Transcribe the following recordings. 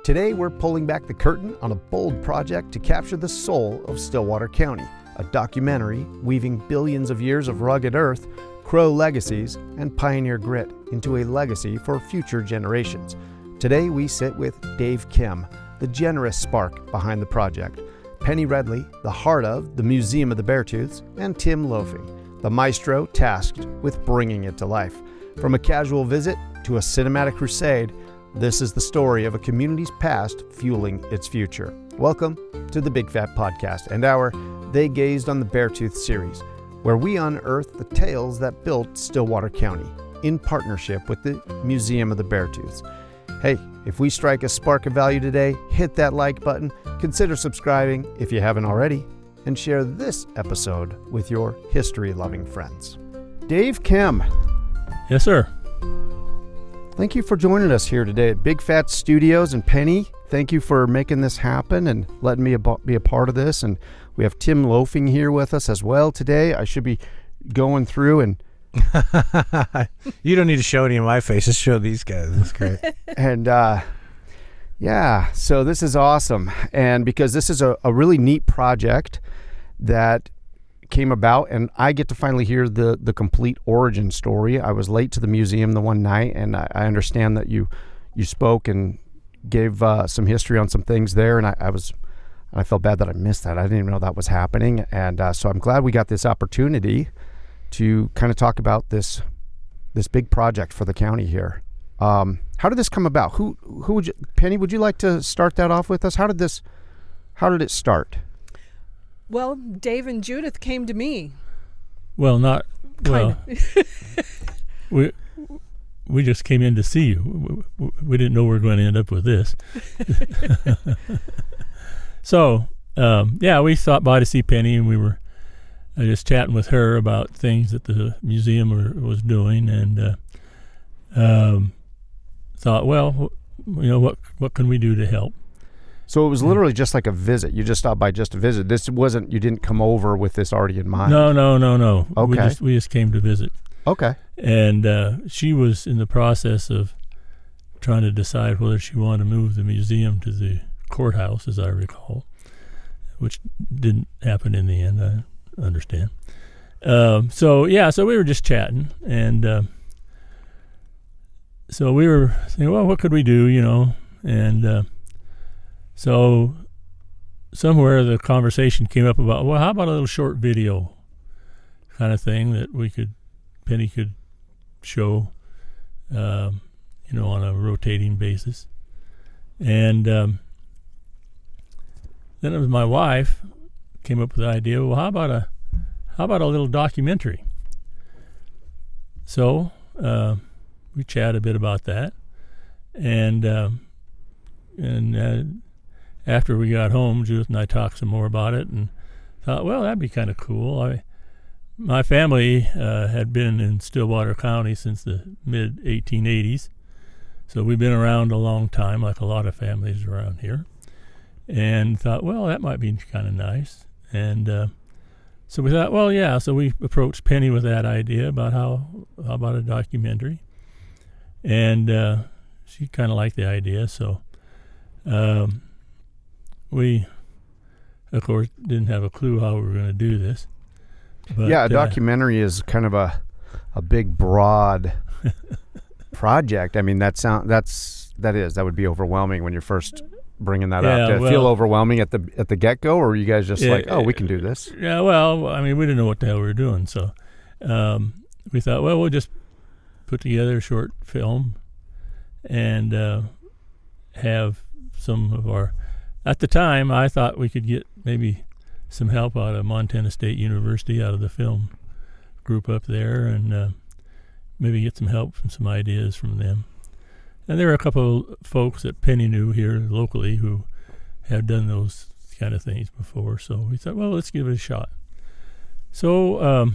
Today we're pulling back the curtain on a bold project to capture the soul of Stillwater County, a documentary weaving billions of years of rugged earth, Crow legacies, and pioneer grit into a legacy for future generations. Today we sit with Dave Kim, the generous spark behind the project, Penny Redli, the heart of the Museum of the Beartooths, and Tim Lofing, the maestro tasked with bringing it to life. From a casual visit to a cinematic crusade, this is the story of a community's past fueling its future. Welcome to the Big Fat Podcast and our They Gazed on the Beartooth series, where we unearth the tales that built Stillwater County in partnership with the Museum of the Beartooths. Hey, if we strike a spark of value today, hit that like button, consider subscribing if you haven't already, and share this episode with your history-loving friends. Dave Kim. Yes, sir. Thank you for joining us here today at Big Fat Studios. And Penny, thank you for making this happen and letting me be a part of this. And we have Tim Lofing here with us as well today. I should be going through and... You don't need to show any of my face. Just show these guys. That's great. And yeah, so this is awesome. And because this is a really neat project that came about, and I get to finally hear the complete origin story. I was late to the museum the one night, and I understand that you spoke and gave some history on some things there, and I felt bad that I missed that. I didn't even know that was happening, and so I'm glad we got this opportunity to kind of talk about this big project for the county here. How did this come about? Who would you, Penny, would you like to start that off with us? How did it start? Well, Dave and Judith came to me. We just came in to see you. We didn't know we were going to end up with this. So, we stopped by to see Penny, and we were just chatting with her about things that the museum was doing, and thought, well, what can we do to help? So it was literally just like a visit. You just stopped by just to visit. This wasn't, you didn't come over with this already in mind. No. Okay. We just came to visit. Okay. And she was in the process of trying to decide whether she wanted to move the museum to the courthouse, as I recall, which didn't happen in the end, I understand. So we were just chatting, and so we were saying, well, what could we do, and so somewhere the conversation came up about, well, how about a little short video kind of thing that Penny could show, on a rotating basis. And then it was my wife came up with the idea, well, how about a little documentary? So we chatted a bit about that, and after we got home, Judith and I talked some more about it and thought, well, that'd be kind of cool. My family had been in Stillwater County since the mid-1880s, so we've been around a long time, like a lot of families around here, and thought, well, that might be kind of nice. And so we thought, well, yeah, so we approached Penny with that idea about how about a documentary, and she kind of liked the idea, so we, of course, didn't have a clue how we were going to do this. But, yeah, a documentary is kind of a big, broad project. I mean, that would be overwhelming when you're first bringing that up. Did it feel overwhelming at the get-go, or were you guys just like, oh, we can do this? Yeah, well, I mean, we didn't know what the hell we were doing, so we thought, well, we'll just put together a short film and have some of our... At the time, I thought we could get maybe some help out of Montana State University, out of the film group up there, and maybe get some help and some ideas from them. And there are a couple of folks that Penny knew here locally who had done those kind of things before, so we thought, well, let's give it a shot. So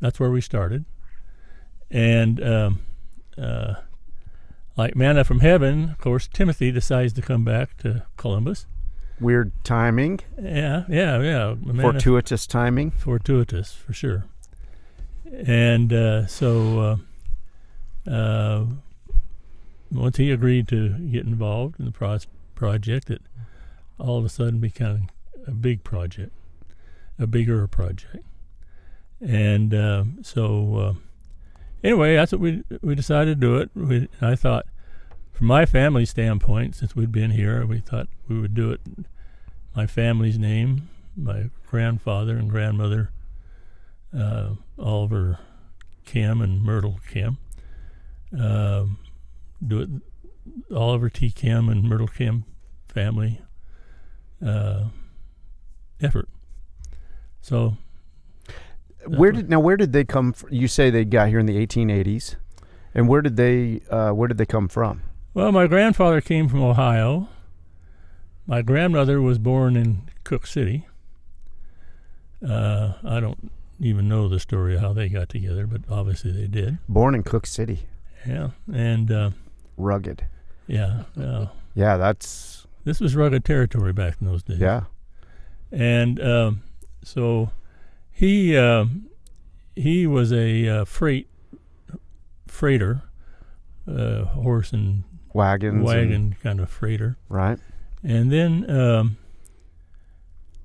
that's where we started. And like manna from heaven, of course, Timothy decides to come back to Columbus. Weird timing. Yeah. Fortuitous timing. Fortuitous, for sure. And so once he agreed to get involved in the project, it all of a sudden became a big project, a bigger project. And anyway, that's what we decided to do it. I thought, from my family standpoint, since we'd been here, we thought we would do it in my family's name, my grandfather and grandmother, Oliver Kim and Myrtle Kim. Do it Oliver T. Kim and Myrtle Kim family effort. So where did they come from? You say they got here in the 1880s, and where did they come from? Well, my grandfather came from Ohio. My grandmother was born in Cook City. I don't even know the story of how they got together, but obviously they did. Born in Cook City. Yeah, and rugged. Yeah. Yeah, this was rugged territory back in those days. Yeah. And so he was a freighter, horse and wagon kind of freighter. Right. And then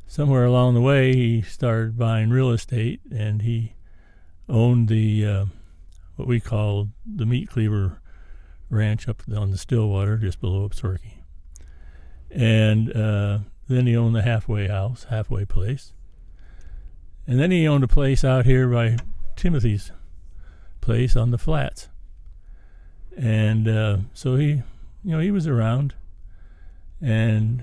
somewhere along the way, he started buying real estate, and he owned the what we call the meat cleaver ranch up on the Stillwater, just below Upsorky. And then he owned the halfway place. And then he owned a place out here by Timothy's place on the flats. And so he was around. And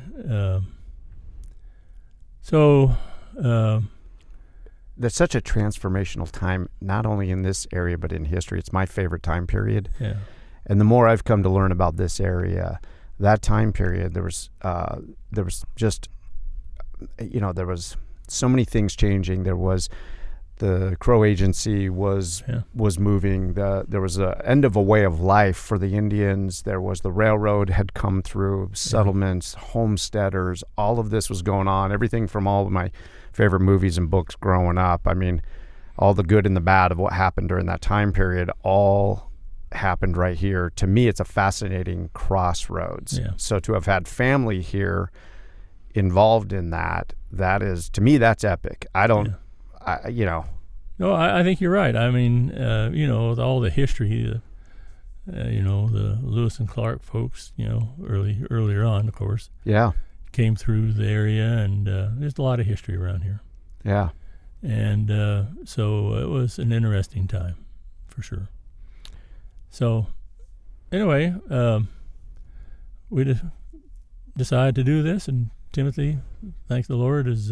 there's such a transformational time, not only in this area, but in history. It's my favorite time period. Yeah. And the more I've come to learn about this area, that time period, there was just, there was so many things changing. There was the Crow Agency was moving. There was an end of a way of life for the Indians. There was the railroad had come through, settlements, homesteaders. All of this was going on. Everything from all of my favorite movies and books growing up. I mean, all the good and the bad of what happened during that time period all happened right here. To me, it's a fascinating crossroads. Yeah. So to have had family here involved in that is, to me, that's epic. No, I think you're right. I mean, with all the history, the Lewis and Clark folks, earlier on, of course. Yeah. Came through the area, and there's a lot of history around here. Yeah. And so it was an interesting time, for sure. So anyway, we decided to do this, and Timothy, thank the Lord, is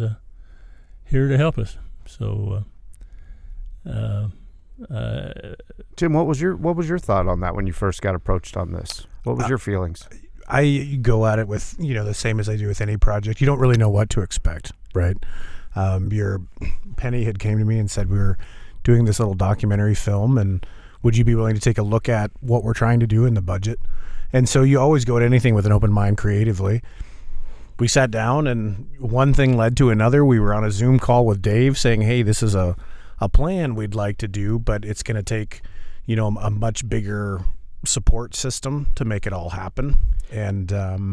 here to help us. So Tim, what was your thought on that when you first got approached on this? What was your feelings? I go at it with, the same as I do with any project. You don't really know what to expect, right? Your Penny had came to me and said, we were doing this little documentary film, and would you be willing to take a look at what we're trying to do in the budget? And so you always go at anything with an open mind creatively. We sat down, and one thing led to another. We were on a Zoom call with Dave saying, hey, this is a plan we'd like to do, but it's going to take, a much bigger support system to make it all happen. And I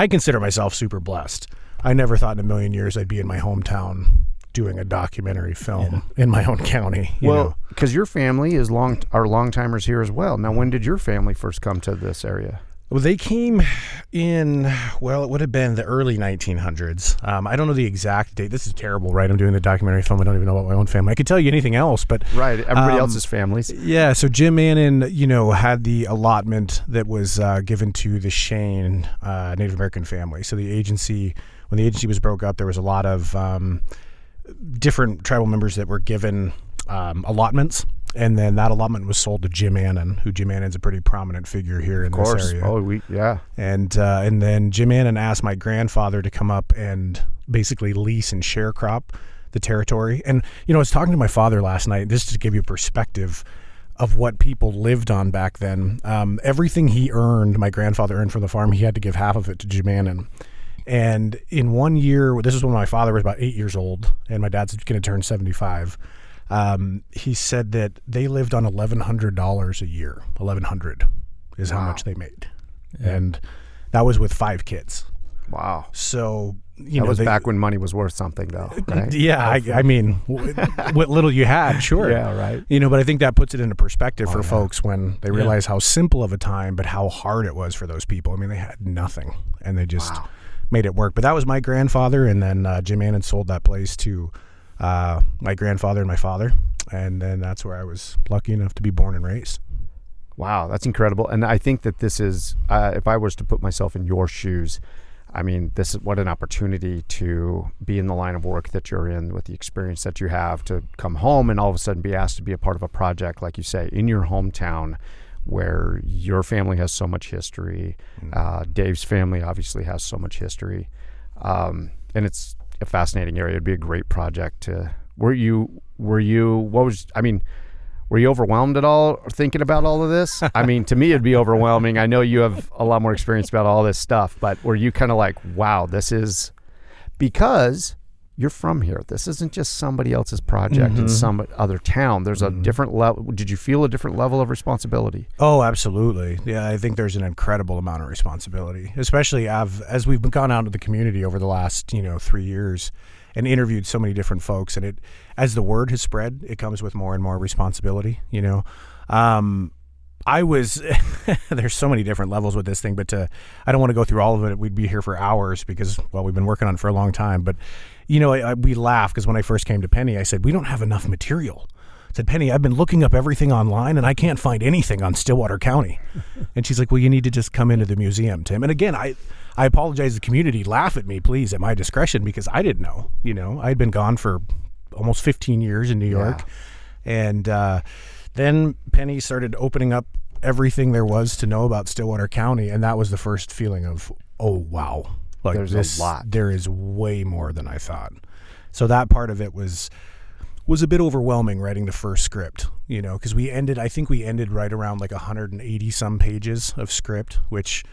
consider myself super blessed. I never thought in a million years I'd be in my hometown doing a documentary film in my own county. Well, because your family are long-timers here as well. Now, when did your family first come to this area? Well, they came in, it would have been the early 1900s. I don't know the exact date. This is terrible, right? I'm doing the documentary film. I don't even know about my own family. I could tell you anything else, but... Right, everybody else's families. Yeah, so Jim Mannon, had the allotment that was given to the Cheyenne Native American family. So when the agency was broke up, there was a lot of different tribal members that were given allotments. And then that allotment was sold to Jim Mannon, who Jim Mannon's a pretty prominent figure here in this area. And then Jim Mannon asked my grandfather to come up and basically lease and sharecrop the territory. And, I was talking to my father last night, just to give you a perspective of what people lived on back then. Everything he earned, my grandfather earned from the farm, he had to give half of it to Jim Mannon. And in 1 year, this is when my father was about 8 years old, and my dad's going to turn 75. He said that they lived on $1,100 a year. $1,100 is how much they made. Yeah. And that was with 5 kids. Wow. So, That was back when money was worth something, though, right? Yeah, I mean, what little you had, sure. Yeah, right. But I think that puts it into perspective for folks when they realize how simple of a time, but how hard it was for those people. I mean, they had nothing, and they just made it work. But that was my grandfather, and then Jim Annan sold that place to my grandfather and my father, and then that's where I was lucky enough to be born and raised. Wow, that's incredible. And I think that this is, if I was to put myself in your shoes, I mean, this is what an opportunity to be in the line of work that you're in with the experience that you have, to come home and all of a sudden be asked to be a part of a project, like you say, in your hometown where your family has so much history. Dave's family obviously has so much history. And it's a fascinating area. It'd be a great project to, were you overwhelmed at all thinking about all of this? I mean, to me, it'd be overwhelming. I know you have a lot more experience about all this stuff, but were you kind of like, wow, this is, because you're from here. This isn't just somebody else's project in some other town. There's a different level. Did you feel a different level of responsibility? Oh, absolutely. Yeah, I think there's an incredible amount of responsibility, especially as we've gone out into the community over the last, 3 years and interviewed so many different folks. And as the word has spread, it comes with more and more responsibility, I was, there's so many different levels with this thing, but I don't want to go through all of it. We'd be here for hours because, we've been working on it for a long time. But, we laugh because when I first came to Penny, I said, we don't have enough material. I said, Penny, I've been looking up everything online and I can't find anything on Stillwater County. And she's like, well, you need to just come into the museum, Tim. And again, I apologize to the community. Laugh at me, please, at my discretion, because I didn't know. I'd been gone for almost 15 years in New York. And then Penny started opening up everything there was to know about Stillwater County, and that was the first feeling of, oh, wow. Like, there's a lot. There is way more than I thought. So that part of it was a bit overwhelming writing the first script, because I think we ended right around like 180 some pages of script, which,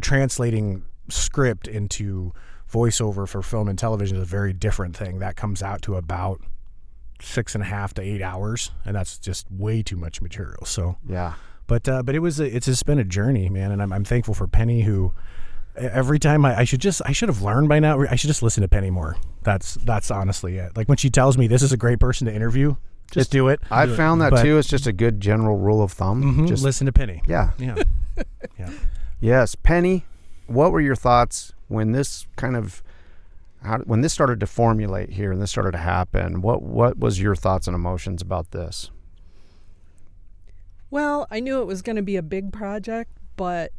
translating script into voiceover for film and television is a very different thing. That comes out to about 6.5 to 8 hours, and that's just way too much material. So yeah, but it's just been a journey, man, and I'm thankful for Penny, who every time I should have learned by now. I should just listen to Penny more. That's honestly it. Like when she tells me this is a great person to interview, just do it. I found that too. It's just a good general rule of thumb. Just listen to Penny. Yeah. Yeah. Yeah. Yes, Penny. What were your thoughts when this when this started to formulate here and this started to happen? What was your thoughts and emotions about this? Well, I knew it was going to be a big project, but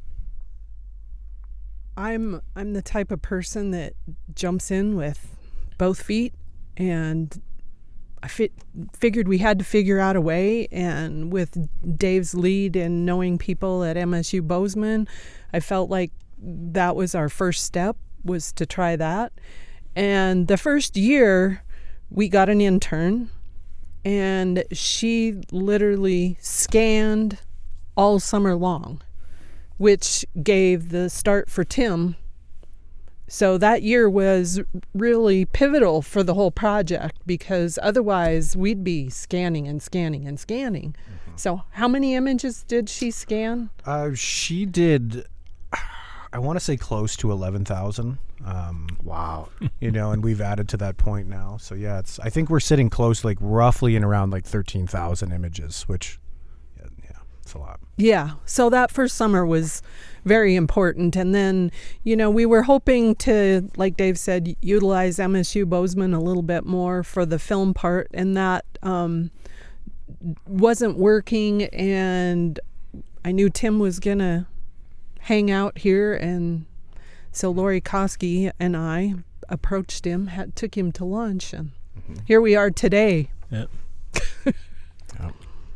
I'm the type of person that jumps in with both feet, and I figured we had to figure out a way. And with Dave's lead and knowing people at MSU Bozeman, I felt like that was our first step, was to try that. And the first year, we got an intern, and she literally scanned all summer long, which gave the start for Tim. So that year was really pivotal for the whole project, because otherwise we'd be scanning and scanning and scanning. So how many images did she scan? She did, I want to say close to 11,000. Wow. And we've added to that point now. So yeah, I think we're sitting close, like roughly in around like 13,000 images, which it's a lot. Yeah. So that first summer was very important. And then, we were hoping to, like Dave said, utilize MSU Bozeman a little bit more for the film part, and that wasn't working. And I knew Tim was going to hang out here, and so Lori Koski and I approached him, took him to lunch, and here we are today. Yep.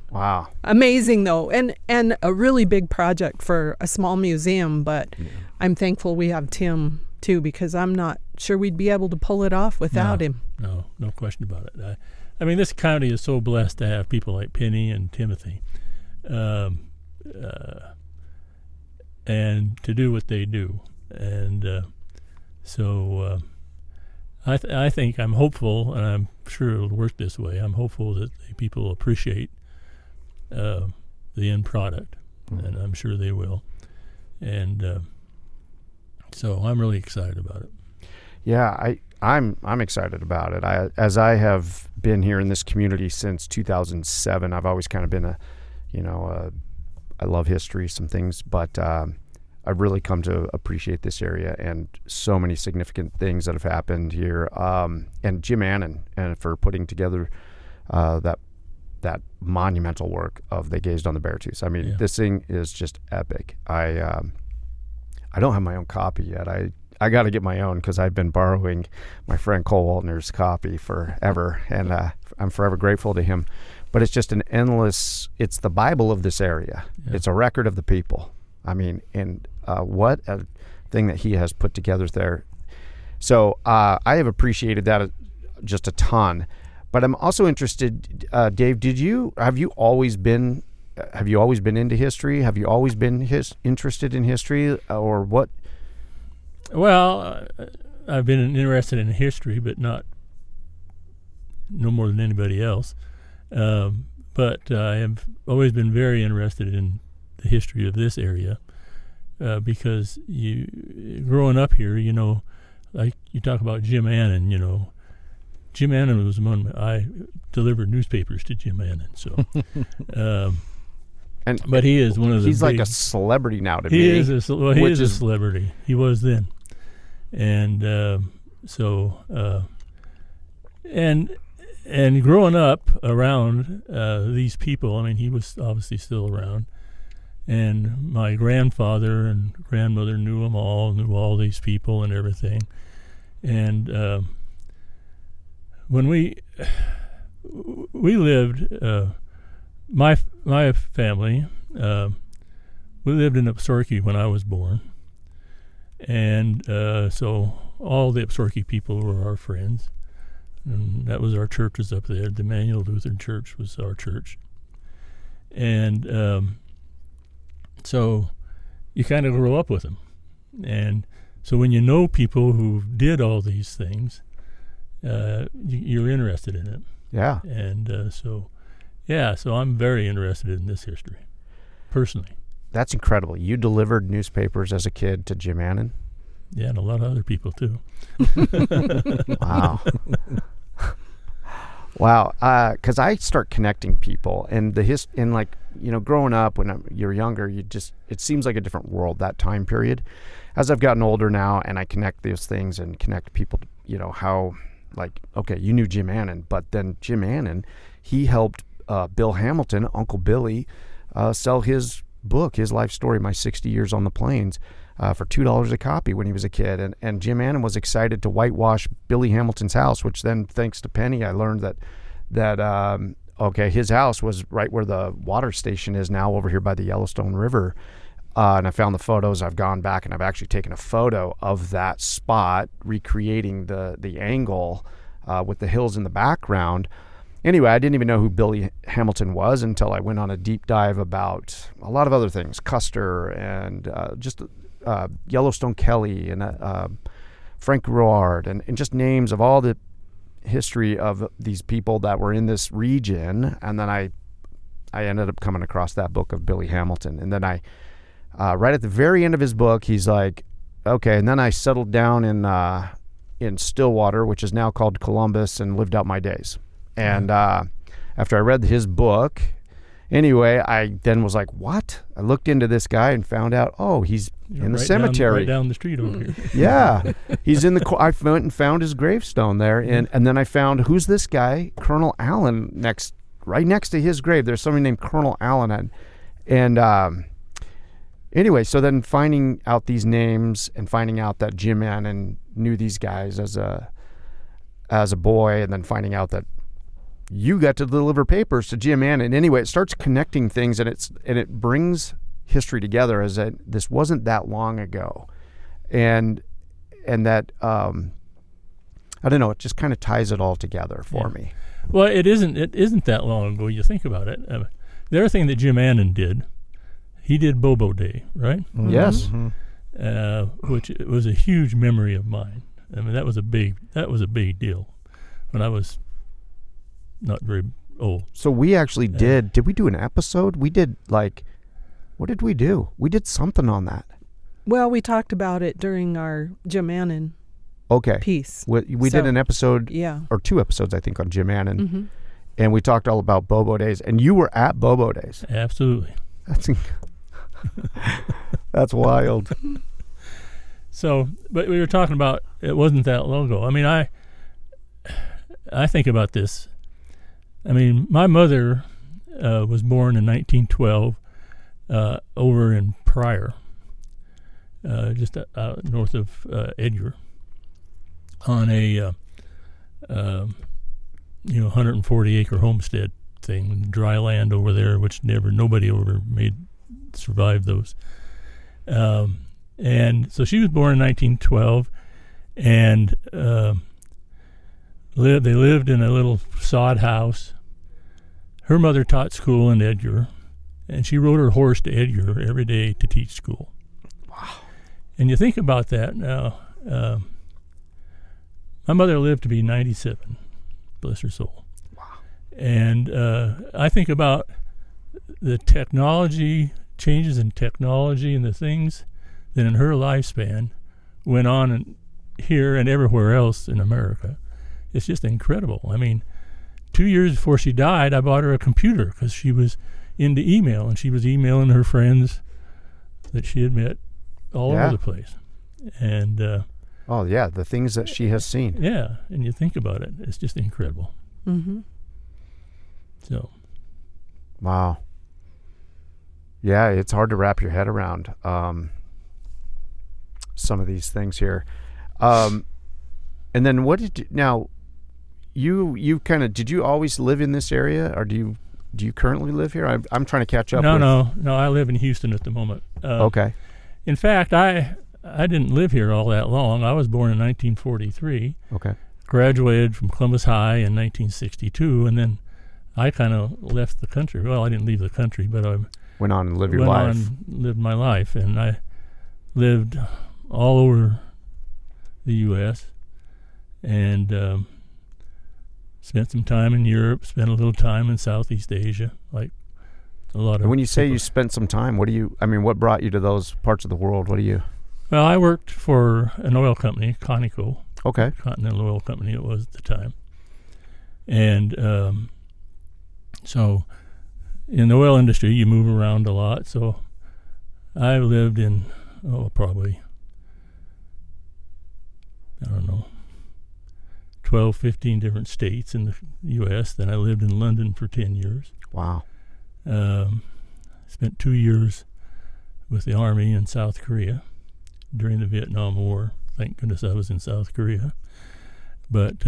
Wow. Amazing, though, and a really big project for a small museum, but I'm thankful we have Tim, too, because I'm not sure we'd be able to pull it off without him. No question about it. I mean, this county is so blessed to have people like Penny and Timothy, and to do what they do. And so I think I'm hopeful, and I'm sure it'll work this way. I'm hopeful that people appreciate the end product, and I'm sure they will. And so I'm really excited about it. Yeah, I'm excited about it. As I have been here in this community since 2007, I've always kind of been I love history, some things, but I've really come to appreciate this area and so many significant things that have happened here. And Jim Annan, and for putting together that monumental work of They Gazed on the Beartooths. I mean, This thing is just epic. I don't have my own copy yet. I got to get my own because I've been borrowing my friend Cole Waltner's copy forever, and I'm forever grateful to him. But it's just it's the Bible of this area. Yeah. It's a record of the people. I mean, and what a thing that he has put together there. So I have appreciated that just a ton. But I'm also interested, Dave, have you always been into history? Have you always been interested in history, or what? Well, I've been interested in history, but no more than anybody else. But I have always been very interested in the history of this area, because growing up here, like you talk about Jim Annan, Jim Annan was I delivered newspapers to Jim Annan, so. But he is one of the. He's like a celebrity now to me. He is a celebrity. He was then, and and growing up around these people. I mean, he was obviously still around, and my grandfather and grandmother knew all these people and everything, and when we lived. My family, we lived in Upsorky when I was born, and so all the Upsorky people were our friends, and that was our church was up there. The Emmanuel Lutheran Church was our church, and so you kind of grow up with them, and so when you know people who did all these things, you're interested in it. Yeah, and so. Yeah, so I'm very interested in this history, personally. That's incredible. You delivered newspapers as a kid to Jim Annan? Yeah, and a lot of other people, too. Wow. Wow, because I start connecting people, and growing up when you're younger, it seems like a different world, that time period. As I've gotten older now, and I connect those things and connect people to, how, okay, you knew Jim Annan, but then Jim Annan, he helped Bill Hamilton, Uncle Billy, sell his book, his life story, My 60 Years on the Plains, for $2 a copy when he was a kid. And Jim Annan was excited to whitewash Billy Hamilton's house, which then, thanks to Penny, I learned that his house was right where the water station is now over here by the Yellowstone River. And I found the photos. I've gone back and I've actually taken a photo of that spot, recreating the angle with the hills in the background. Anyway, I didn't even know who Billy Hamilton was until I went on a deep dive about a lot of other things, Custer and Yellowstone Kelly and Frank Rouard and just names of all the history of these people that were in this region. And then I ended up coming across that book of Billy Hamilton. And then right at the very end of his book, he's like, okay, and then I settled down in Stillwater, which is now called Columbus, and lived out my days. And after I read his book, anyway, I then was like, what? I looked into this guy and found out, he's in the cemetery. Right down the street over here. Yeah. He's in I went and found his gravestone there. And then I found, who's this guy? Colonel Allen, right next to his grave. There's somebody named Colonel Allen. And anyway, so then finding out these names and finding out that Jim Annan knew these guys as a boy, and then finding out that you got to deliver papers to Jim Annan. Anyway, it starts connecting things, and it brings history together as this wasn't that long ago, and that I don't know, it just kind of ties it all together for me. Well, it isn't that long ago. You think about it. The other thing that Jim Annan did, he did Bobo Day, right? Mm-hmm. Yes. Which was a huge memory of mine. I mean, that was a big deal when I was not very old. So we actually did we do an episode? We did what did we do? We did something on that. Well, we talked about it during our Jim Annan piece. We did an episode, yeah, or 2 episodes, I think, on Jim Annan. Mm-hmm. And we talked all about Bobo Days. And you were at Bobo Days. Absolutely. That's wild. So, but we were talking about, it wasn't that long ago. I mean, I think about this. I mean, my mother was born in 1912 over in Pryor, just north of Edgar, on a 140-acre homestead thing, dry land over there, which nobody survived those. And so she was born in 1912, and they lived in a little sod house. Her mother taught school in Edgar, and she rode her horse to Edgar every day to teach school. Wow. And you think about that now. My mother lived to be 97, bless her soul. Wow. And I think about the changes in technology and the things that in her lifespan went on here and everywhere else in America. It's just incredible. I mean, 2 years before she died, I bought her a computer because she was into email, and she was emailing her friends that she had met all over the place. And the things that she has seen. Yeah, and you think about it, it's just incredible. Mm-hmm. So. Wow. Yeah, it's hard to wrap your head around some of these things here. And then what did you kind of, did you always live in this area, or do you currently live here? I'm trying to catch up. No, I live in Houston at the moment. Okay. In fact, I didn't live here all that long. I was born in 1943. Okay. Graduated from Columbus High in 1962, and then I kind of left the country. Well, I didn't leave the country, but I went on and lived your life. Lived my life, and I lived all over the U.S. and spent some time in Europe, spent a little time in Southeast Asia, like a lot of. And when you say you spent some time, what brought you to those parts of the world? Well, I worked for an oil company, Conoco. Okay. Continental Oil Company it was at the time. And so in the oil industry, you move around a lot. So I lived in, probably, 12, 15 different states in the U.S. Then I lived in London for 10 years. Wow. Spent 2 years with the Army in South Korea during the Vietnam War. Thank goodness I was in South Korea. But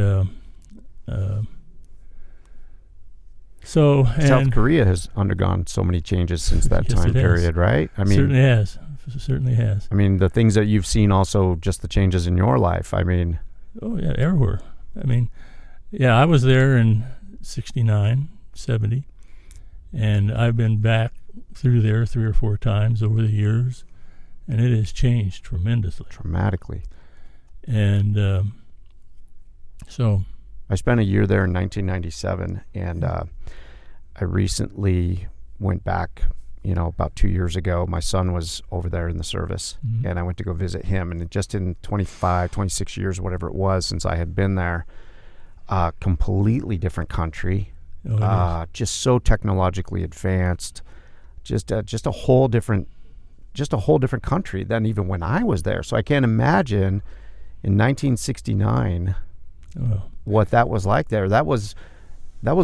South Korea has undergone so many changes since that time period, right? I mean, certainly has. I mean, the things that you've seen, also just the changes in your life. I mean, oh yeah, everywhere. I mean, yeah, I was there in 69, 70, and I've been back through there 3 or 4 times over the years, and it has changed tremendously. Dramatically. And so I spent a year there in 1997, and I recently went back, about 2 years ago. My son was over there in the service, and I went to go visit him. And just in 25, 26 years, whatever it was, since I had been there, completely different country, just so technologically advanced, just a whole different country than even when I was there. So I can't imagine in 1969 what that was like there. That was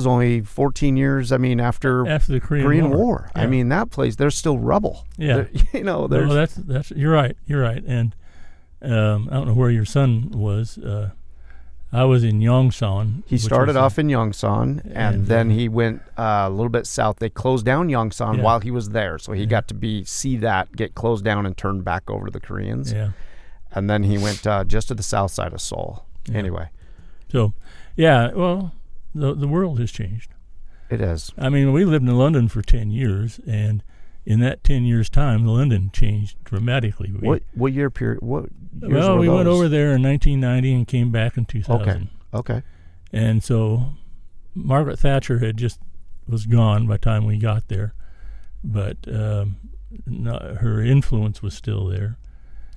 only 14 years. I mean, after the Korean War. Yeah. I mean, that place, there's still rubble. Yeah, that's you're right. And I don't know where your son was. I was in Yongsan. He started off in Yongsan, and then he went a little bit south. They closed down Yongsan while he was there, so he got to see that get closed down and turned back over to the Koreans. Yeah, and then he went just to the south side of Seoul. Yeah. Anyway, so well, the world has changed. It has. I mean, we lived in London for 10 years, and in that 10 years' time, London changed dramatically. What year period? What years Well, were we went those? over there in 1990 and came back in 2000. Okay. And so Margaret Thatcher was gone by the time we got there, but her influence was still there.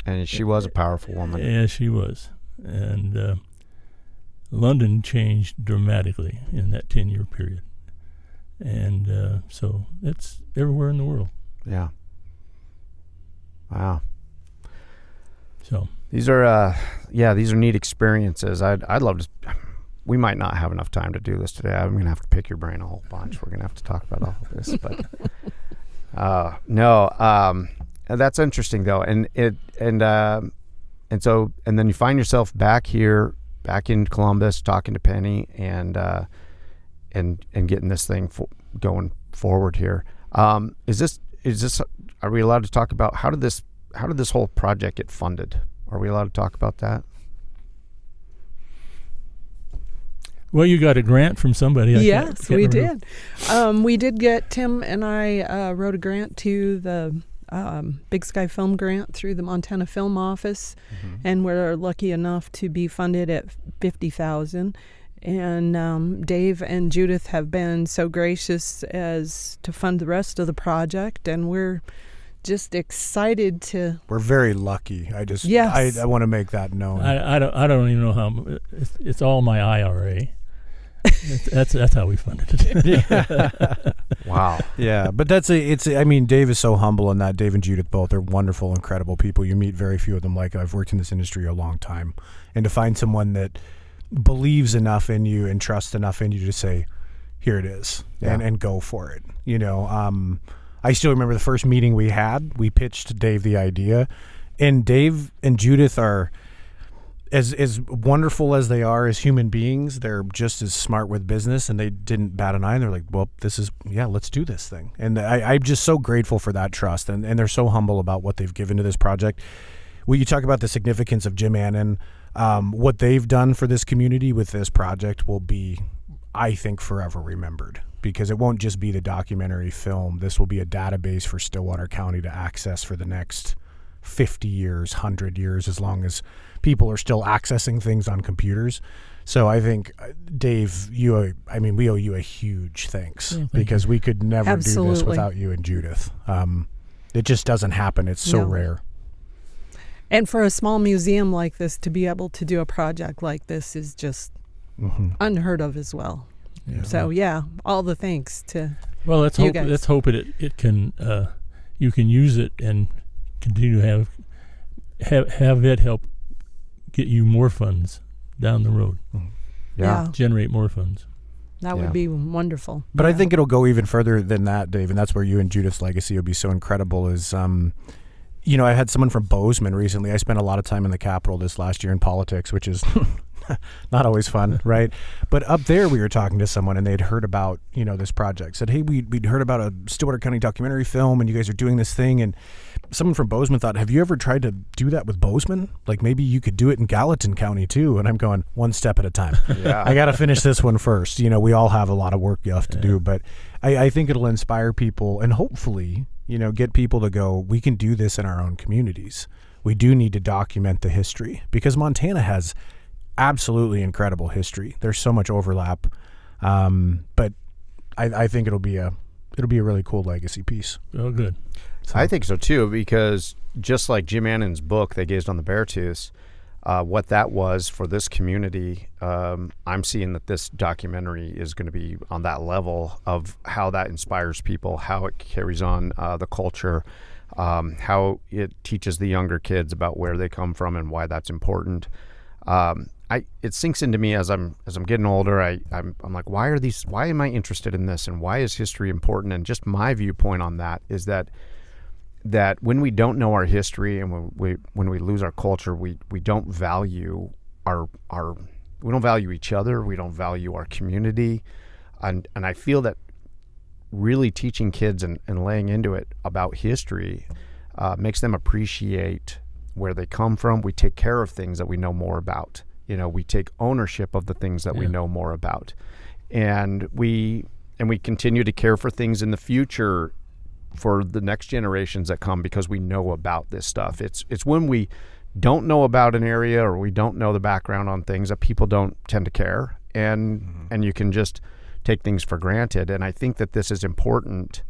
And she was a powerful woman. Yeah, she was. And London changed dramatically in that 10-year period. And so it's everywhere in the world. Yeah. Wow. So these are neat experiences. I'd love to. We might not have enough time to do this today. I'm going to have to pick your brain a whole bunch. We're going to have to talk about all of this, but that's interesting though. And then you find yourself back in Columbus, talking to Penny and getting this thing going forward here. Is this? Are we allowed to talk about how did this whole project get funded? Are we allowed to talk about that? Well, you got a grant from somebody. Yes, we remember. did. We did get, Tim and I wrote a grant to the Big Sky Film Grant through the Montana Film Office, and we're lucky enough to be funded at $50,000. And Dave and Judith have been so gracious as to fund the rest of the project, and we're just excited to. We're very lucky. Yes. I want to make that known. I don't even know how. It's all my IRA. That's how we funded it. Wow. Yeah, but Dave is so humble in that. Dave and Judith both are wonderful, incredible people. You meet very few of them. Like, I've worked in this industry a long time, and to find someone that believes enough in you and trusts enough in you to say, here it is, and go for it. I still remember the first meeting we had. We pitched Dave the idea, and Dave and Judith are as wonderful as they are as human beings. They're just as smart with business, and they didn't bat an eye. And they're like, well, let's do this thing. And I'm just so grateful for that trust, and they're so humble about what they've given to this project. When you talk about the significance of Jim Annan, what they've done for this community with this project will be, I think, forever remembered, because it won't just be the documentary film. This will be a database for Stillwater County to access for the next 50 years, 100 years, as long as people are still accessing things on computers. So I think, Dave, we owe you a huge thanks, because we could never do this without you and Judith. It just doesn't happen. It's so rare. And for a small museum like this to be able to do a project like this is just unheard of as well. Yeah. So all the thanks to let's you hope guys. Let's hope it can you can use it and continue to have it help get you more funds down the road. Yeah. Generate more funds. That would be wonderful. But I think it'll go even further than that, Dave, and that's where you and Judith's legacy will be so incredible. Is I had someone from Bozeman recently. I spent a lot of time in the Capitol this last year in politics, which is not always fun, right? But up there, we were talking to someone, and they'd heard about this project. Said, hey, we'd heard about a Stillwater County documentary film, and you guys are doing this thing. And someone from Bozeman thought, have you ever tried to do that with Bozeman? Like, maybe you could do it in Gallatin County too. And I'm going, one step at a time. I got to finish this one first. We all have a lot of work left to do, but I think it'll inspire people, and hopefully get people to go, we can do this in our own communities. We do need to document the history, because Montana has absolutely incredible history. There's so much overlap, but I think it'll be a really cool legacy piece. Oh, good. So. I think so too, because just like Jim Annan's book, They Gazed on the Beartooths, what that was for this community, I'm seeing that this documentary is going to be on that level of how that inspires people, how it carries on the culture, how it teaches the younger kids about where they come from and why that's important. It sinks into me as I'm getting older. I'm like, why am I interested in this, and why is history important? And just my viewpoint on that is that when we don't know our history and when we lose our culture, we don't value we don't value each other, we don't value our community, and I feel that really teaching kids and laying into it about history makes them appreciate where they come from. We take care of things that we know more about. We take ownership of the things that we know more about, and we continue to care for things in the future for the next generations that come because we know about this stuff. It's when we don't know about an area or we don't know the background on things that people don't tend to care, and you can just take things for granted. And I think that this is important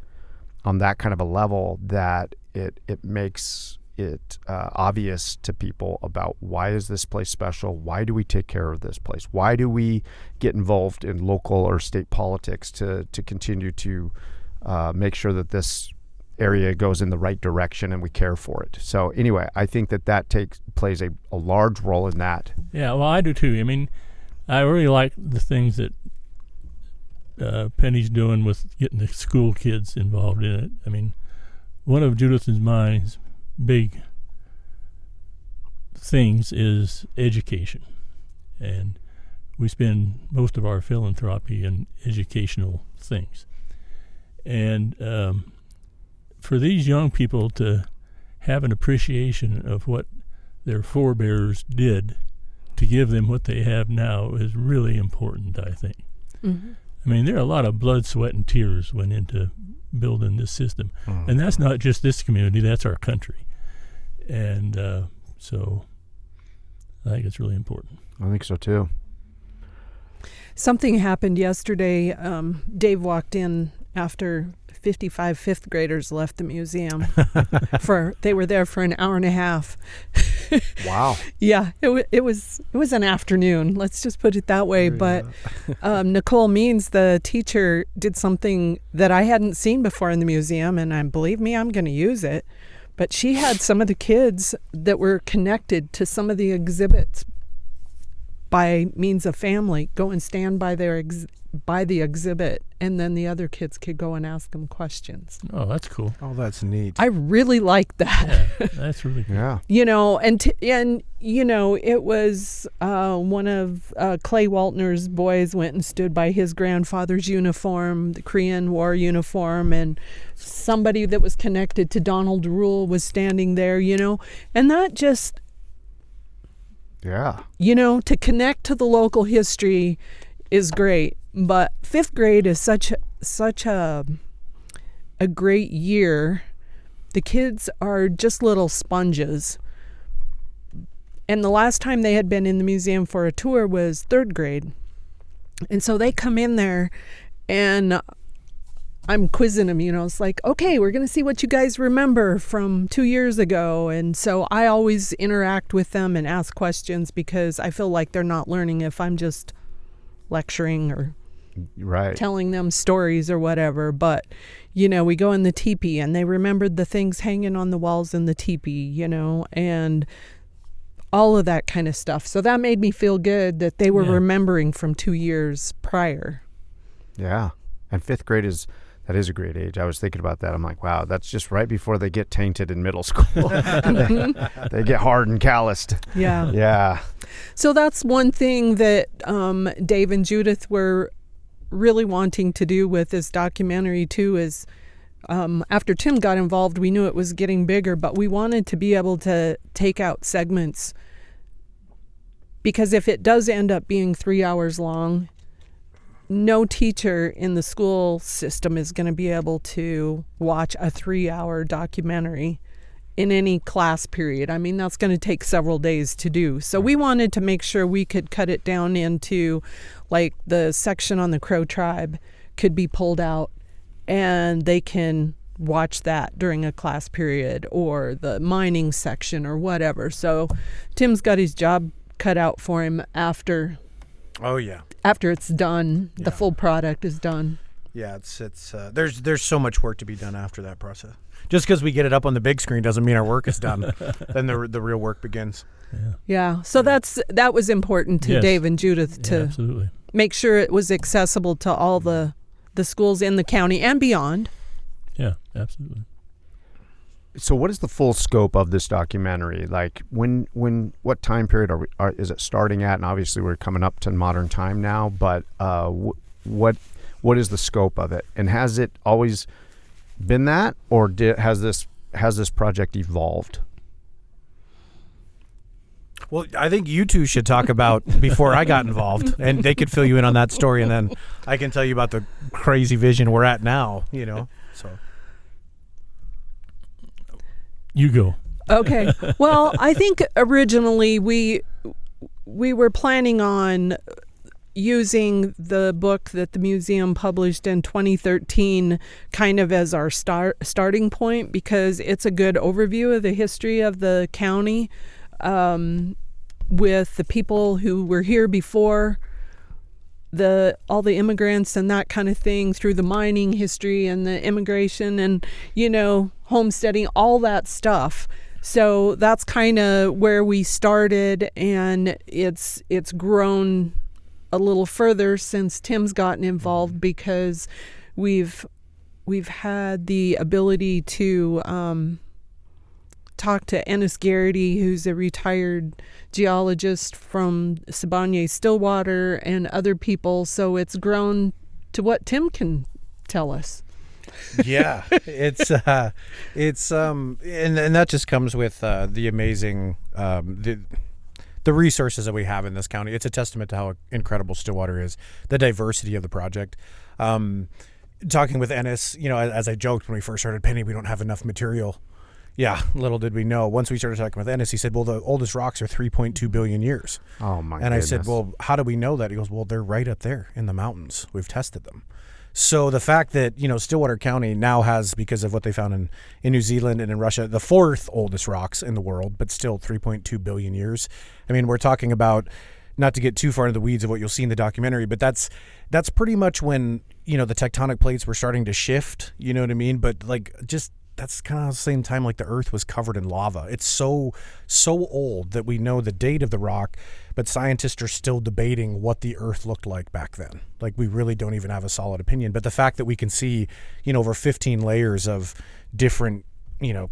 on that kind of a level, that it makes it obvious to people about why is this place special? Why do we take care of this place? Why do we get involved in local or state politics to continue to make sure that this area goes in the right direction and we care for it? So anyway, I think that plays a large role in that. Yeah, well, I do too. I mean, I really like the things that Penny's doing with getting the school kids involved in it. I mean, one of Judith and mine's big things is education, and we spend most of our philanthropy in educational things. And for these young people to have an appreciation of what their forebears did to give them what they have now is really important, I think. Mm-hmm. I mean, there are a lot of blood, sweat, and tears went into building this system. Mm-hmm. And that's not just this community, that's our country. And so I think it's really important. I think so, too. Something happened yesterday. Dave walked in after 55 fifth graders left the museum. They were there for an hour and a half. Wow. Yeah, it was an afternoon. Let's just put it that way. But Nicole Means, the teacher, did something that I hadn't seen before in the museum, and believe me, I'm going to use it. But she had some of the kids that were connected to some of the exhibits by means of family go and stand by by the exhibit, and then the other kids could go and ask them questions. Oh, that's cool. Oh, that's neat. I really like that. Yeah, that's really cool. Yeah. It was one of Clay Waltner's boys went and stood by his grandfather's uniform, the Korean War uniform, and somebody that was connected to Donald Rule was standing there, and that just, to connect to the local history is great. But fifth grade is such a great year. The kids are just little sponges. And the last time they had been in the museum for a tour was third grade. And so they come in there and I'm quizzing them, it's like, okay, we're going to see what you guys remember from 2 years ago. And so I always interact with them and ask questions because I feel like they're not learning if I'm just lecturing or telling them stories or whatever. But we go in the teepee and they remembered the things hanging on the walls in the teepee, and all of that kind of stuff. So that made me feel good that they were remembering from 2 years prior. Yeah. And fifth grade is a great age. I was thinking about that. I'm like, wow, that's just right before they get tainted in middle school. They get hard and calloused. Yeah. Yeah. So that's one thing that Dave and Judith were really wanting to do with this documentary too is after Tim got involved, we knew it was getting bigger, but we wanted to be able to take out segments because if it does end up being 3 hours long, no teacher in the school system is going to be able to watch a 3-hour documentary in any class period. I mean, that's going to take several days to do. So we wanted to make sure we could cut it down into, like, the section on the Crow tribe could be pulled out and they can watch that during a class period, or the mining section or whatever. So Tim's got his job cut out for him after it's done. The full product is done. Yeah, it's there's so much work to be done after that process. Just because we get it up on the big screen doesn't mean our work is done. Then the real work begins. Yeah. So that was important to Dave and Judith to absolutely make sure it was accessible to all the schools in the county and beyond. Yeah, absolutely. So what is the full scope of this documentary? Like what time period is it starting at? And obviously we're coming up to modern time now, but what is the scope of it? And has it always been that, or has this project evolved? Well, I think you two should talk about before I got involved, and they could fill you in on that story, and then I can tell you about the crazy vision we're at now, So. You go. Okay. Well, I think originally we were planning on using the book that the museum published in 2013 kind of as our starting point, because it's a good overview of the history of the county, with the people who were here before, all the immigrants and that kind of thing, through the mining history and the immigration and, homesteading, all that stuff. So that's kind of where we started, and it's grown a little further since Tim's gotten involved, because we've had the ability to talk to Ennis Garrity, who's a retired geologist from Siboney Stillwater, and other people. So it's grown to what Tim can tell us. Yeah, it's and that just comes with the amazing the resources that we have in this county. It's a testament to how incredible Stillwater is, the diversity of the project. Talking with Ennis, as I joked when we first started, Penny, we don't have enough material. Yeah, little did we know. Once we started talking with Ennis, he said, well, the oldest rocks are 3.2 billion years. Oh, my And goodness. I said, well, how do we know that? He goes, well, they're right up there in the mountains. We've tested them. So the fact that, Stillwater County now has, because of what they found in New Zealand and in Russia, the fourth oldest rocks in the world, but still 3.2 billion years. I mean, we're talking about, not to get too far into the weeds of what you'll see in the documentary, but that's pretty much when, the tectonic plates were starting to shift, you know what I mean? But that's kind of the same time like the earth was covered in lava. It's so old that we know the date of the rock, but scientists are still debating what the earth looked like back then. Like, we really don't even have a solid opinion. But the fact that we can see, over 15 layers of different,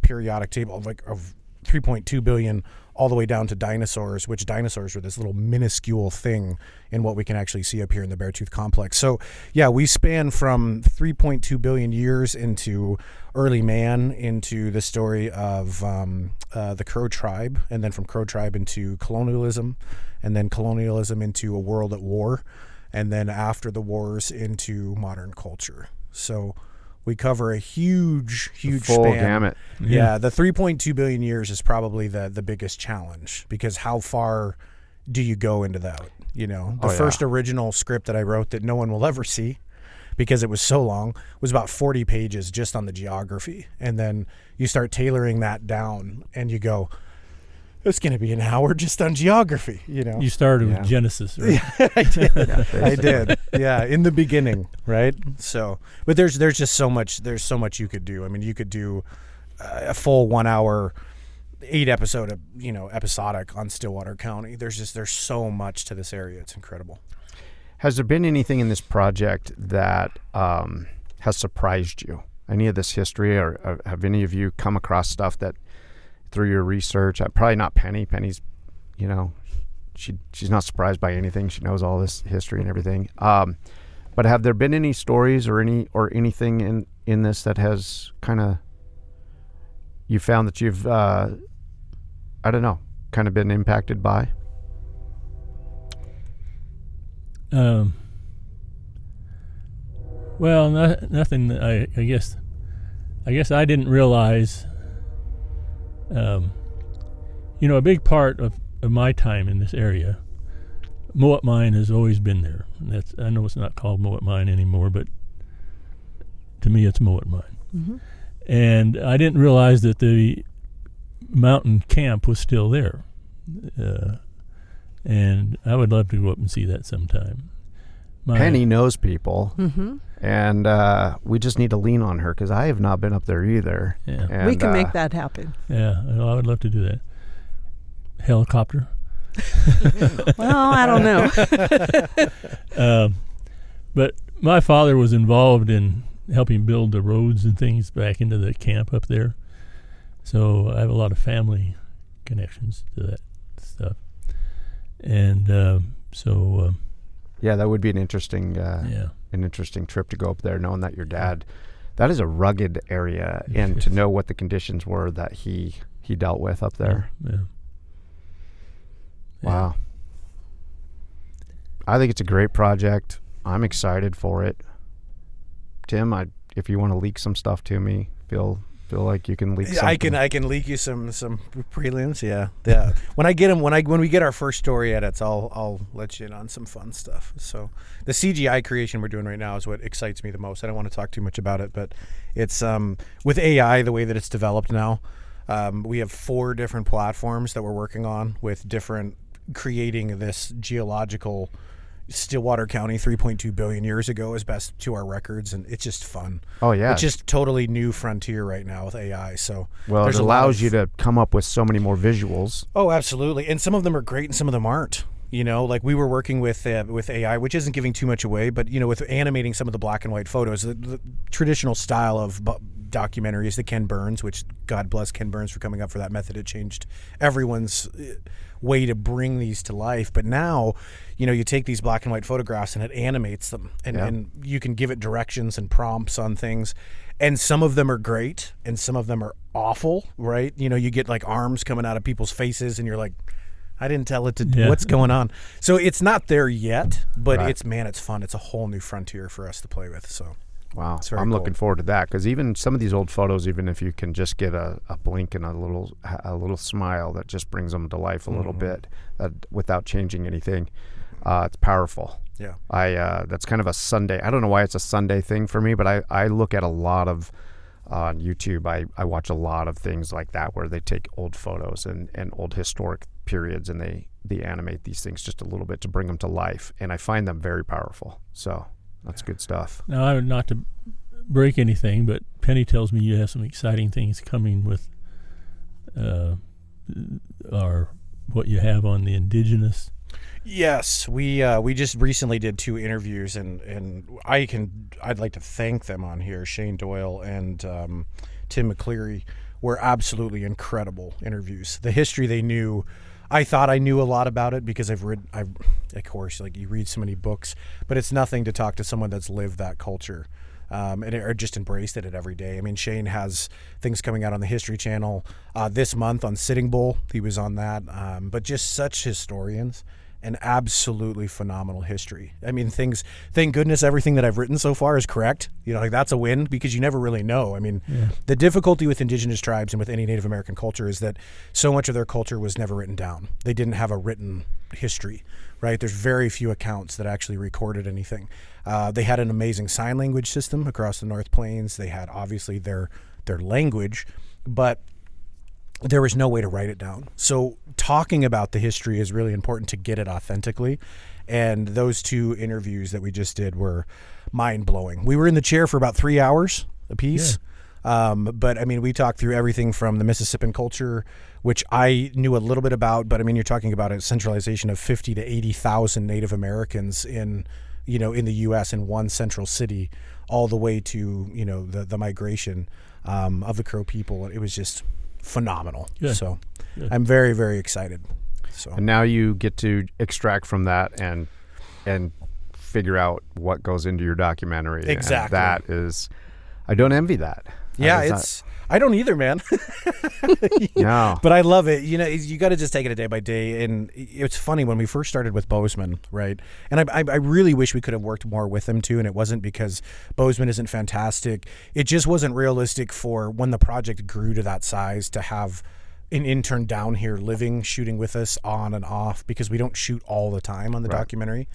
periodic table of 3.2 billion all the way down to dinosaurs, which dinosaurs are this little minuscule thing in what we can actually see up here in the Beartooth complex. So yeah, we span from 3.2 billion years into early man, into the story of the Crow tribe, and then from Crow tribe into colonialism, and then colonialism into a world at war, and then after the wars into modern culture. So we cover a huge full span. gamut. Yeah, the 3.2 billion years is probably the biggest challenge, because how far do you go into that? The first original script that I wrote that no one will ever see, because it was so long, was about 40 pages just on the geography. And then you start tailoring that down and you go, it's going to be an hour just on geography, You started with Genesis, right? I did. I did. Yeah, in the beginning, right? So, but there's just so much. There's so much you could do. I mean, you could do a full 1 hour, 8 episode, episodic on Stillwater County. There's so much to this area. It's incredible. Has there been anything in this project that has surprised you? Any of this history, or have any of you come across stuff that, through your research, probably not Penny. Penny's, she's not surprised by anything. She knows all this history and everything. But have there been any stories or anything in this that has kind of, you found that you've, kind of been impacted by? Well, nothing. I guess I didn't realize. A big part of my time in this area, Mowat Mine has always been there. I know it's not called Mowat Mine anymore, but to me it's Mowat Mine. Mm-hmm. And I didn't realize that the mountain camp was still there. And I would love to go up and see that sometime. Penny knows people, mm-hmm. and we just need to lean on her, because I have not been up there either. Yeah. And, we can make that happen. Yeah, I would love to do that. Helicopter? Well, I don't know. But my father was involved in helping build the roads and things back into the camp up there. So I have a lot of family connections to that stuff. And yeah, that would be an interesting trip to go up there, knowing that your dad, that is a rugged area, and to know what the conditions were that he dealt with up there. Yeah. Wow. I think it's a great project. I'm excited for it. Tim, if you want to leak some stuff to me, feel Feel like you can leak Yeah, something. I can leak you some prelims. Yeah. When we get our first story edits, I'll let you in on some fun stuff. So the CGI creation we're doing right now is what excites me the most. I don't want to talk too much about it, but it's with AI the way that it's developed now. We have 4 different platforms that we're working on with different creating this geological Stillwater County 3.2 billion years ago as best to our records, and it's just fun. Oh yeah, It's just totally new frontier right now with AI. So well, there's it a lot allows of- you to come up with so many more visuals. Oh, absolutely. And some of them are great and some of them aren't. You know, like we were working with AI, which isn't giving too much away, but, you know, with animating some of the black and white photos, the traditional style of documentaries, the Ken Burns, which God bless Ken Burns for coming up for that method. It changed everyone's way to bring these to life. But now, you know, you take these black and white photographs and it animates them, and you can give it directions and prompts on things. And some of them are great and some of them are awful, right? You know, you get like arms coming out of people's faces and you're like, I didn't tell it to what's going on. So it's not there yet, but Right. it's fun. It's a whole new frontier for us to play with. So Wow, it's very I'm cool. looking forward to that, because even some of these old photos, even if you can just get a blink and a little smile, that just brings them to life a little bit, without changing anything, it's powerful. Yeah. That's kind of a Sunday. I don't know why it's a Sunday thing for me, but I look at a lot of on YouTube. I watch a lot of things like that where they take old photos and old historic periods and they animate these things just a little bit to bring them to life, and I find them very powerful. So that's good stuff. Now, not to break anything, but Penny tells me you have some exciting things coming with what you have on the Indigenous. Yes, we just recently did 2 interviews, and I'd like to thank them on here. Shane Doyle and Tim McCleary were absolutely incredible interviews. The history they knew, I thought I knew a lot about it because of course, like you read so many books, but it's nothing to talk to someone that's lived that culture. Or just embraced it every day. I mean, Shane has things coming out on the History Channel this month on Sitting Bull. He was on that, but just such historians and absolutely phenomenal history. I mean, thank goodness everything that I've written so far is correct. You know, like that's a win because you never really know. I mean, the difficulty with Indigenous tribes and with any Native American culture is that so much of their culture was never written down. They didn't have a written history, right? There's very few accounts that actually recorded anything. They had an amazing sign language system across the North Plains. They had obviously their language, but there was no way to write it down. So talking about the history is really important to get it authentically. And those 2 interviews that we just did were mind-blowing. We were in the chair for about 3 hours apiece. But I mean, we talked through everything from the Mississippian culture, which I knew a little bit about, but I mean, you're talking about a centralization of 50 to 80,000 Native Americans in the U.S. in one central city, all the way to, you know, the migration of the Crow people. It was just phenomenal. Good. So Good. I'm very, very excited. So And now you get to extract from that and figure out what goes into your documentary. Exactly. And that is, I don't envy that. I don't either, man. No. But I love it. You know, you got to just take it a day by day. And it's funny when we first started with Bozeman, right? And I really wish we could have worked more with him too. And it wasn't because Bozeman isn't fantastic. It just wasn't realistic for when the project grew to that size to have an intern down here living, shooting with us on and off, because we don't shoot all the time on the documentary.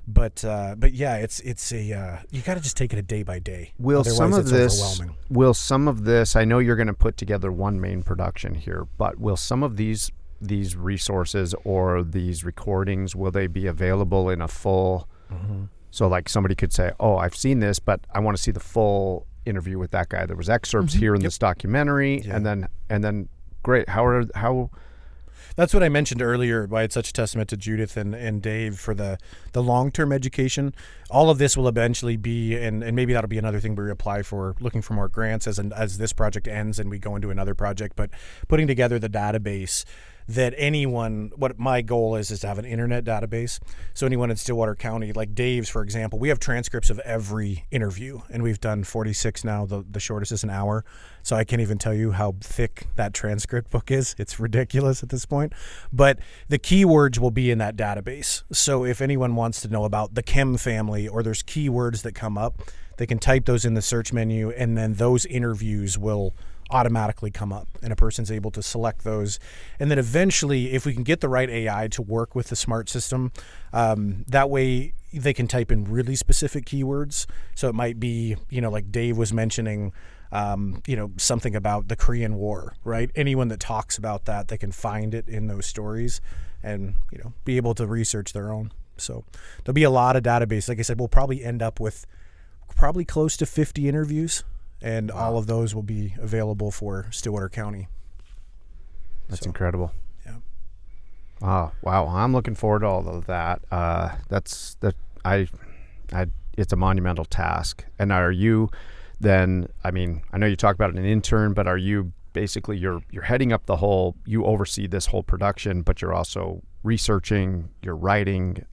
But yeah, it's a you got to just take it a day by day. Will Otherwise some of it's this, I know you're going to put together one main production here, but will some of these resources or these recordings, will they be available in a full, so like somebody could say, oh, I've seen this, but I want to see the full interview with that guy. There was excerpts here in this documentary, and then great. How That's what I mentioned earlier, why it's such a testament to Judith and Dave for the long-term education. All of this will eventually be, and maybe that'll be another thing we apply for, looking for more grants as this project ends and we go into another project. But putting together the database that anyone, what my goal is to have an internet database. So anyone in Stillwater County, like Dave's, for example, we have transcripts of every interview, and we've done 46 now. The shortest is an hour. So I can't even tell you how thick that transcript book is. It's ridiculous at this point. But the keywords will be in that database. So if anyone wants to know about the Kim family, or there's keywords that come up, they can type those in the search menu, and then those interviews will automatically come up, and a person's able to select those. And then eventually, if we can get the right AI to work with the smart system, that way they can type in really specific keywords. So it might be, like Dave was mentioning, something about the Korean War, right? Anyone that talks about that, they can find it in those stories and, be able to research their own. So there'll be a lot of database. Like I said, we'll probably end up with probably close to 50 interviews, and all of those will be available for Stillwater County. That's incredible. Yeah. Oh, wow. I'm looking forward to all of that. It's a monumental task. And are you then, I know you talk about an intern, but are you basically, you're heading up you oversee this whole production, but you're also researching, you're writing.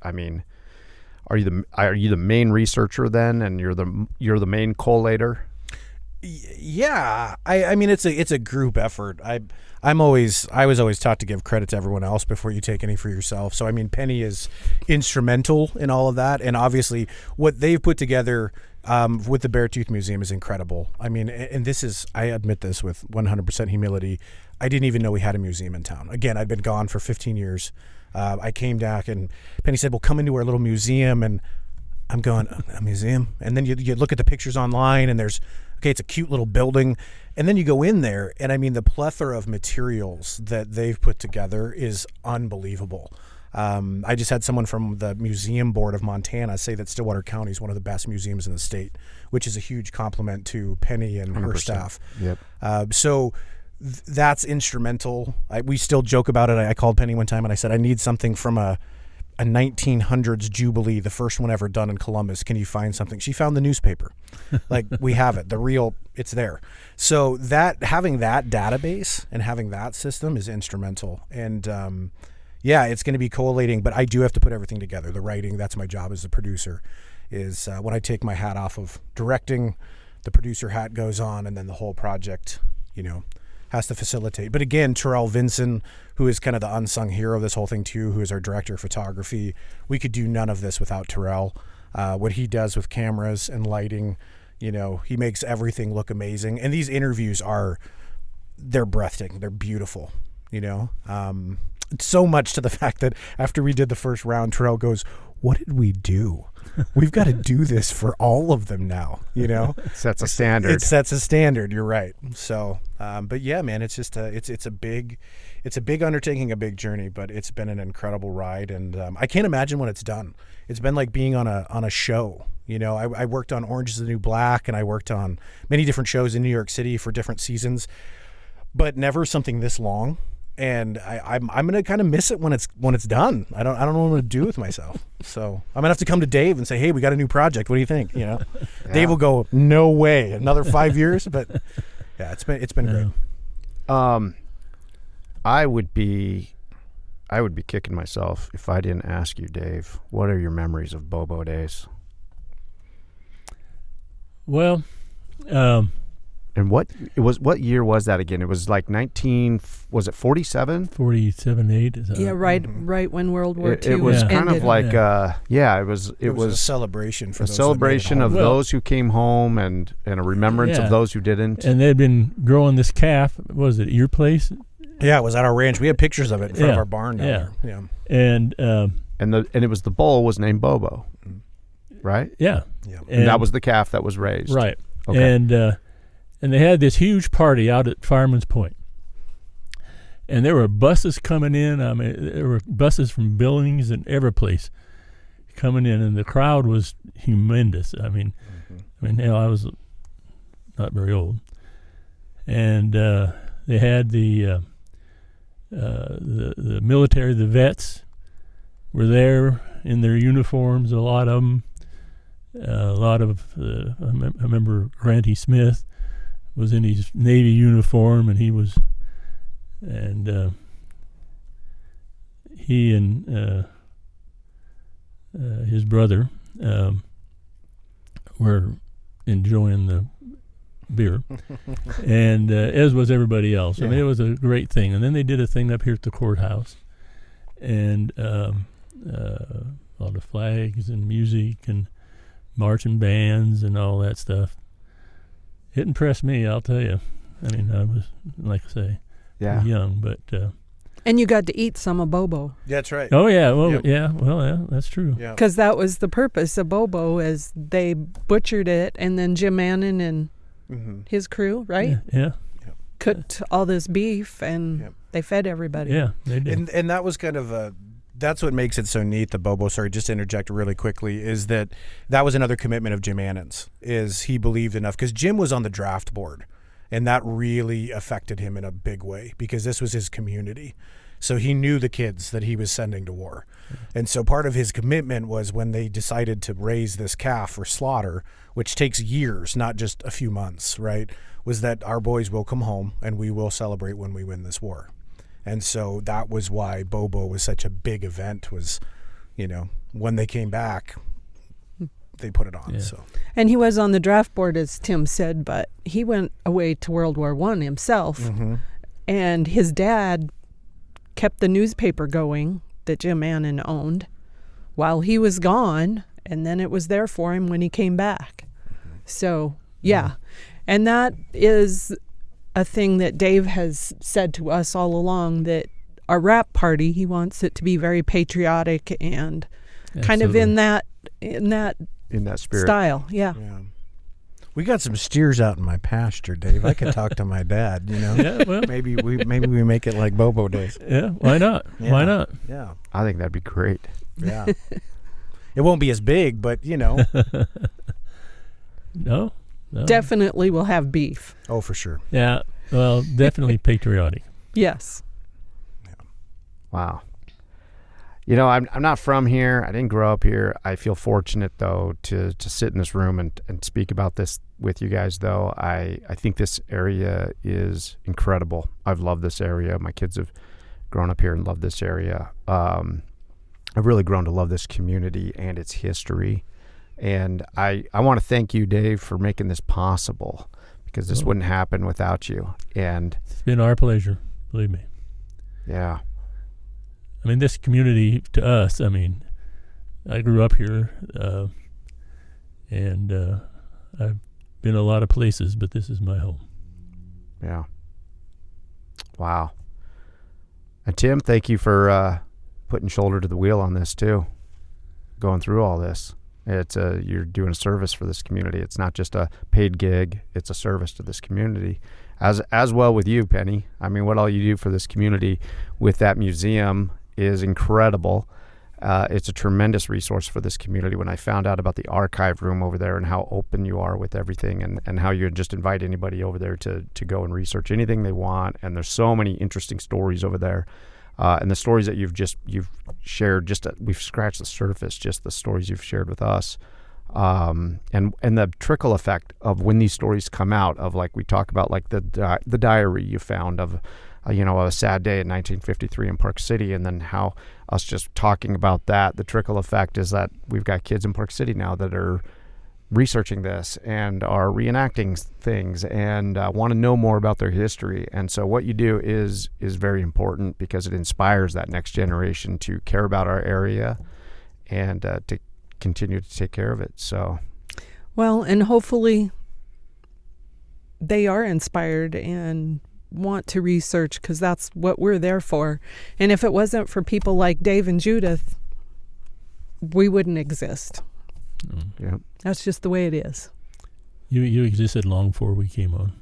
Are you the main researcher then, and you're the main collator? Yeah, it's a group effort. I was always taught to give credit to everyone else before you take any for yourself. So Penny is instrumental in all of that, and obviously what they've put together with the Beartooth Museum is incredible. And this is, I admit this with 100% humility, I didn't even know we had a museum in town. Again, I'd been gone for 15 years. I came back and Penny said, well, come into our little museum. And I'm going, a museum? And then you look at the pictures online, and it's a cute little building. And then you go in there, and the plethora of materials that they've put together is unbelievable. I just had someone from the Museum Board of Montana say that Stillwater County is one of the best museums in the state, which is a huge compliment to Penny and 100%. Her staff. Yep. So that's instrumental. We still joke about it. I called Penny one time and I said, I need something from a 1900s Jubilee, the first one ever done in Columbus. Can you find something? She found the newspaper. We have it. It's there. So having that database and having that system is instrumental. And it's going to be collating, but I do have to put everything together. The writing, that's my job as a producer, is when I take my hat off of directing, the producer hat goes on, and then the whole project, has to facilitate. But again, Terrell Vinson, who is kind of the unsung hero of this whole thing too, who is our director of photography, we could do none of this without Terrell. What he does with cameras and lighting, he makes everything look amazing. And these interviews they're breathtaking. They're beautiful, so much to the fact that after we did the first round, Terrell goes, what did we do? We've got to do this for all of them now, It sets a standard. It sets a standard. You're right. So, but yeah, man, it's just it's a big undertaking, a big journey, but it's been an incredible ride. And I can't imagine when it's done. It's been like being on a show. I worked on Orange is the New Black, and I worked on many different shows in New York City for different seasons, but never something this long. And I'm gonna kind of miss it when it's done. I don't know what I'm gonna do with myself. So I'm gonna have to come to Dave and say, hey, we got a new project. What do you think? Yeah. Dave will go, no way, another 5 years. But yeah, it's been great. I would be kicking myself if I didn't ask you, Dave, what are your memories of Bobo days? Well, and what year was that again? It was like 47? 47, 8. Right when World War II it was kind ended. of like it was a celebration for a celebration of those who came home and a remembrance of those who didn't. And they'd been growing this calf. What was it, at your place? Yeah, it was at our ranch. We had pictures of it in front of our barn down there. Yeah. And it was the bull was named Bobo, right? Yeah. And that was the calf that was raised. Right. Okay. And they had this huge party out at Fireman's Point. And there were buses coming in. There were buses from Billings and every place coming in, and the crowd was humongous. Hell, I was not very old. And they had the military, the vets were there in their uniforms, a lot of them. I remember Granty Smith was in his Navy uniform, and he and his brother were enjoying the beer, and as was everybody else. I mean, it was a great thing. And then they did a thing up here at the courthouse, and all the flags and music and marching bands and all that stuff. It impressed me, I'll tell you. I mean, I was, like I say, young, but... and you got to eat some of Bobo. That's right. Oh, yeah. Well, that's true. Because that was the purpose of Bobo, as they butchered it, and then Jim Mannon and his crew, right? Yeah. Cooked all this beef, and they fed everybody. Yeah, they did. And that was kind of that's what makes it so neat, the Bobo. Sorry, just to interject really quickly, is that was another commitment of Jim Mannon's, is he believed enough, because Jim was on the draft board, and that really affected him in a big way, because this was his community. So he knew the kids that he was sending to war. And so part of his commitment was, when they decided to raise this calf for slaughter, which takes years, not just a few months, right, was that our boys will come home and we will celebrate when we win this war. And so that was why Bobo was such a big event, was, when they came back, they put it on. Yeah. So. And he was on the draft board, as Tim said, but he went away to World War I himself. And his dad kept the newspaper going that Jim Mannon owned while he was gone, and then it was there for him when he came back. So, and that is a thing that Dave has said to us all along, that our rap party, he wants it to be very patriotic and kind of in that spirit style. Yeah. We got some steers out in my pasture, Dave. I could talk to my dad, Yeah, well, maybe we make it like Bobo days. Yeah, why not? Yeah. Why not? Yeah. I think that'd be great. Yeah. It won't be as big, but No. Definitely will have beef. Oh, for sure. Yeah, well, definitely patriotic. Yes. Wow. I'm not from here. I didn't grow up here. I feel fortunate, though, to sit in this room and speak about this with you guys, though. I think this area is incredible. I've loved this area. My kids have grown up here and loved this area. I've really grown to love this community and its history. And I want to thank you, Dave, for making this possible, because this wouldn't happen without you. And it's been our pleasure, believe me. Yeah. I mean, this community to us, I mean, I grew up here, and I've been a lot of places, but this is my home. Yeah. Wow. And Tim, thank you for putting shoulder to the wheel on this too, going through all this. It's you're doing a service for this community. It's not just a paid gig. It's a service to this community. As well with you, Penny. I mean, what all you do for this community with that museum is incredible. It's a tremendous resource for this community. When I found out about the archive room over there and how open you are with everything, and how you just invite anybody over there to go and research anything they want, and there's so many interesting stories over there. And the stories that you've shared, we've scratched the surface, just the stories you've shared with us. And the trickle effect of when these stories come out, of like we talk about, like the diary you found of, a sad day in 1953 in Park City, and then how us just talking about that, the trickle effect is that we've got kids in Park City now that are researching this and are reenacting things and want to know more about their history. And so what you do is very important, because it inspires that next generation to care about our area and to continue to take care of it. So, well, and hopefully they are inspired and want to research, because that's what we're there for. And if it wasn't for people like Dave and Judith, we wouldn't exist. Yeah, that's just the way it is. You existed long before we came on.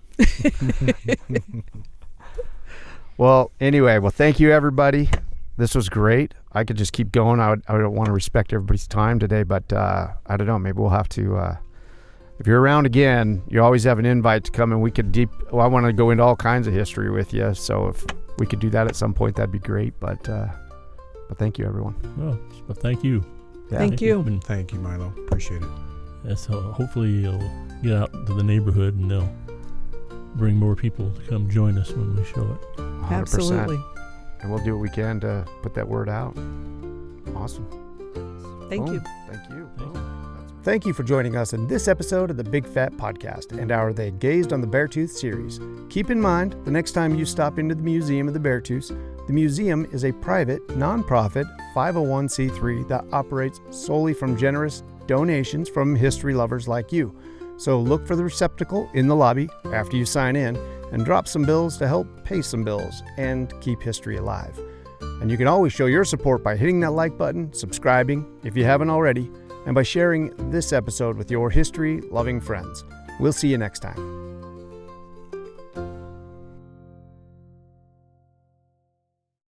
Well, anyway, thank you, everybody. This was great. I could just keep going. I don't want to respect everybody's time today, but I don't know. Maybe we'll have to. If you're around again, you always have an invite to come, and we could I want to go into all kinds of history with you. So if we could do that at some point, that'd be great. But thank you, everyone. Well, thank you. Yeah. Thank you. Thank you, Milo. Appreciate it. Yes, hopefully you'll get out to the neighborhood and they'll bring more people to come join us when we show it. 100%. Absolutely. And we'll do what we can to put that word out. Awesome. Thank Boom. you. Thank you. Thank Boom. Thank you for joining us in this episode of the Big Fat Podcast and our They Gazed on the Beartooth series. Keep in mind, the next time you stop into the Museum of the Beartooths, the museum is a private, nonprofit 501c3 that operates solely from generous donations from history lovers like you. So look for the receptacle in the lobby after you sign in and drop some bills to help pay some bills and keep history alive. And you can always show your support by hitting that like button, subscribing if you haven't already, and by sharing this episode with your history-loving friends. We'll see you next time.